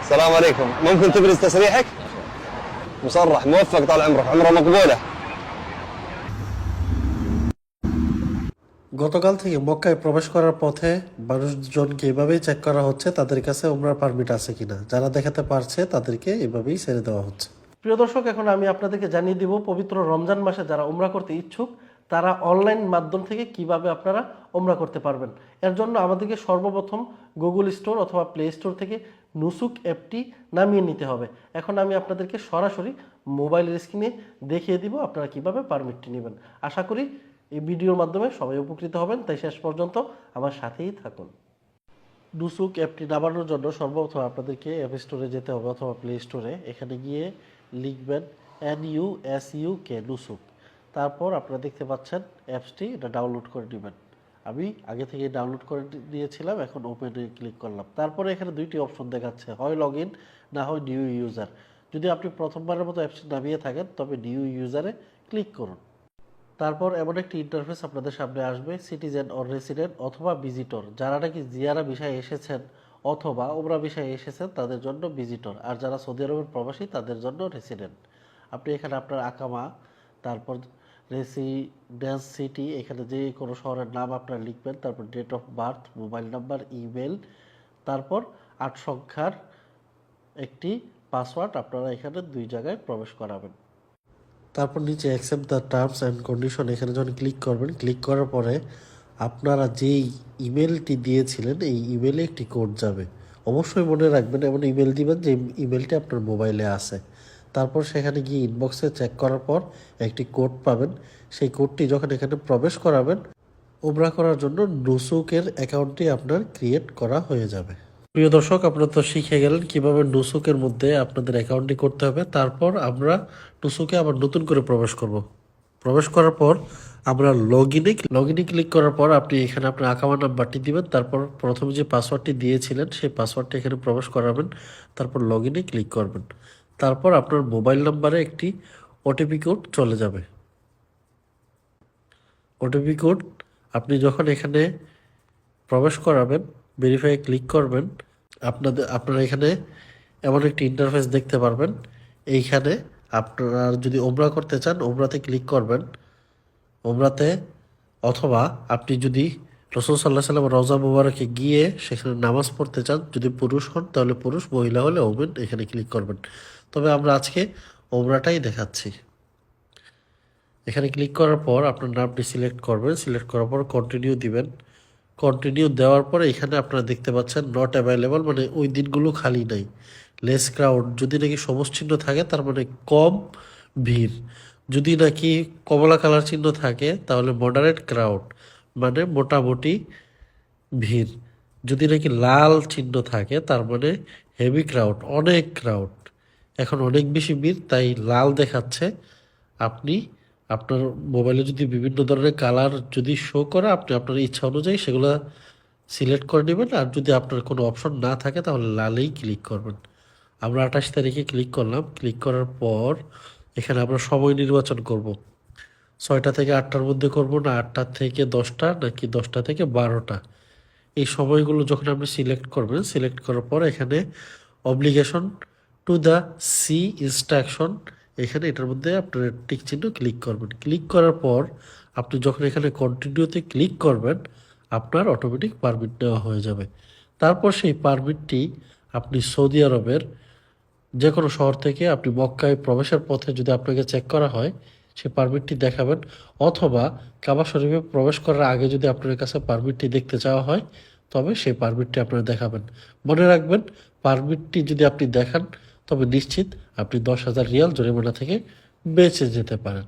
السلام عليكم، ممكن تبرز تسريحك؟ مصرح، موفق، طال عمرك، عمره مقبولة. গতকাল থেকে মক্কায় প্রবেশ করার পথে মানুষজনকে এভাবেই চেক করা হচ্ছে তাদের কাছে উমরার পারমিট আছে কিনা। যারা দেখাতে পারছে তাদেরকে এভাবেই ছেড়ে দেওয়া হচ্ছে। প্রিয় দর্শক, এখন আমি আপনাদেরকে জানিয়ে দিব পবিত্র রমজান মাসে যারা উমরা করতে ইচ্ছুক তারা অনলাইন মাধ্যম থেকে কিভাবে আপনারা উমরা করতে পারবেন। এর জন্য আমাদেরকে সর্বপ্রথম গুগল স্টোর অথবা প্লে স্টোর থেকে নুসুক অ্যাপটি নামিয়ে নিতে হবে। এখন আমি আপনাদেরকে সরাসরি মোবাইলের স্ক্রিনে দেখিয়ে দিব আপনারা কিভাবে পারমিটটি নেবেন। আশা করি এই ভিডিওর মাধ্যমে সবাই উপকৃত হবেন, তাই শেষ পর্যন্ত আমার সাথেই থাকুন। নুসুক অ্যাপটি নামানোর জন্য সর্বপ্রথম আপনাদেরকে অ্যাপ স্টোরে যেতে হবে অথবা প্লে স্টোরে। এখানে গিয়ে লিখবেন NUSUK নুসুক। তারপর আপনারা দেখতে পাচ্ছেন অ্যাপসটি, এটা ডাউনলোড করে নেবেন। আমি আগে থেকে ডাউনলোড করে দিয়েছিলাম, এখন ওপেনে ক্লিক করলাম। তারপরে এখানে দুইটি অপশন দেখাচ্ছে, হয় লগ ইন না হয় নিউ ইউজার। যদি আপনি প্রথমবারের মতো অ্যাপসটি নামিয়ে থাকেন তবে নিউ ইউজারে ক্লিক করুন। তারপর এমন একটি ইন্টারফেস আপনাদের সামনে আসবে, সিটিজেন অর রেসিডেন্ট অথবা ভিজিটর। যারা নাকি জিয়ারা ভিসায় এসেছেন অথবা উমরা ভিসায় এসেছেন তাদের জন্য ভিজিটর, আর যারা সৌদি আরবের প্রবাসী তাদের জন্য রেসিডেন্ট। আপনি এখানে আপনার আকামা, তারপর রেসিডেন্স সিটি, এখানে যে কোনো শহরের নাম আপনারা লিখবেন, তারপর date of birth, mobile number, email, তারপর 8 সংখ্যার একটি পাসওয়ার্ড আপনারা এখানে 2 জায়গায় প্রবেশ করাবেন। তারপর নিচে accept the terms and condition, এখানে যখন ক্লিক করবেন, ক্লিক করার পরে আপনারা যেই ইমেলটি দিয়েছিলেন এই ইমেলে একটি কোড যাবে। অবশ্যই মনে রাখবেন এমন ইমেল দিবেন যে ইমেলটি আপনার মোবাইলে আছে। তারপর সেখানে গিয়ে ইনবক্সে চেক করার পর একটি কোড পাবেন। সেই কোডটি যখন এখানে প্রবেশ করাবেন, উমরা করার জন্য নুসুকের অ্যাকাউন্টটি আপনার ক্রিয়েট করা হয়ে যাবে। প্রিয় দর্শক, আপনারা তো শিখে গেলেন কিভাবে নুসুকের মধ্যে আপনাদের অ্যাকাউন্টটি করতে হবে। তারপর আমরা নুসুকে আবার নতুন করে প্রবেশ করব। প্রবেশ করার পর আমরা লগ ইনে ক্লিক করার পর আপনি এখানে আপনার আকামা নাম্বারটি দিবেন। তারপর প্রথমে যে পাসওয়ার্ডটি দিয়েছিলেন সেই পাসওয়ার্ডটি এখানে প্রবেশ করাবেন। তারপর লগ ইনে ক্লিক করবেন। তারপর আপনার মোবাইল নাম্বারে একটি ওটিপি কোড চলে যাবে। ওটিপি কোড আপনি যখন এখানে প্রবেশ করাবেন, ভেরিফাই ক্লিক করবেন, আপনারা এখানে এমন একটি ইন্টারফেস দেখতে পারবেন। এইখানে আপনারা যদি ওমরা করতে চান ওমরাতে ক্লিক করবেন, ওমরাতে, অথবা আপনি যদি রাসূল সাল্লাল্লাহু আলাইহি ওয়াসাল্লাম রওজা মুবারকে গিয়ে সেখানে নামাজ পড়তে চান, যদি পুরুষ হন তাহলে পুরুষ, মহিলা হলে ওমেন, এখানে ক্লিক করবেন। তবে আমরা আজকে ওমরাটাই দেখাচ্ছি। এখানে ক্লিক করার পর আপনার নামটি সিলেক্ট করবেন, সিলেক্ট করার পর কন্টিনিউ দিবেন। কন্টিনিউ দেওয়ার পরে এখানে আপনারা দেখতে পাচ্ছেন নট অ্যাভেলেবল, মানে ওই দিনগুলো খালি নাই। লেস ক্রাউড, যদি নাকি সবুজ চিহ্ন থাকে তার মানে কম ভিড়। যদি নাকি কমলা কালার চিহ্ন থাকে তাহলে মডারেট ক্রাউড, মানে মোটামুটি ভিড়। যদি নাকি লাল চিহ্ন থাকে তার মানে হেভি ক্রাউড, অনেক ক্রাউড। এখন অনেক বেশি ভিড় তাই লাল দেখাচ্ছে। আপনি আপনার মোবাইলে যদি বিভিন্ন ধরনের কালার যদি শো করে আপনি আপনার ইচ্ছা অনুযায়ী সেগুলো সিলেক্ট করে নেবেন। আর যদি আপনার কোনো অপশন না থাকে তাহলে লালেই ক্লিক করবেন। আমরা 28 তারিখে ক্লিক করলাম। ক্লিক করার পর এখানে আমরা সময় নির্বাচন করব, 6টা থেকে 8টার মধ্যে করব, না 8টা থেকে 10টা, নাকি 10টা থেকে 12টা। এই সময়গুলো যখন আপনি সিলেক্ট করবেন, সিলেক্ট করার পর এখানে obligation to the sea instruction, এখানে এটার মধ্যে আপনার টিক চিহ্ন ক্লিক করবেন। ক্লিক করার পর আপনি যখন এখানে কন্টিনিউতে ক্লিক করবেন আপনার অটোমেটিক পারমিট নেওয়া হয়ে যাবে। তারপর সেই পারমিটটি আপনি সৌদি আরবের যে কোনো শহর থেকে আপনি মক্কায় প্রবেশের পথে যদি আপনাকে চেক করা হয় সেই পারমিটটি দেখাবেন, অথবা কাবা শরীফে প্রবেশ করার আগে যদি আপনার কাছে পারমিটটি দেখতে চাওয়া হয় তবে সেই পারমিটটি আপনারা দেখাবেন। মনে রাখবেন, পারমিটটি যদি আপনি দেখান তবে নিশ্চিত আপনি 10,000 রিয়াল জরিমানা থেকে বেঁচে যেতে পারেন।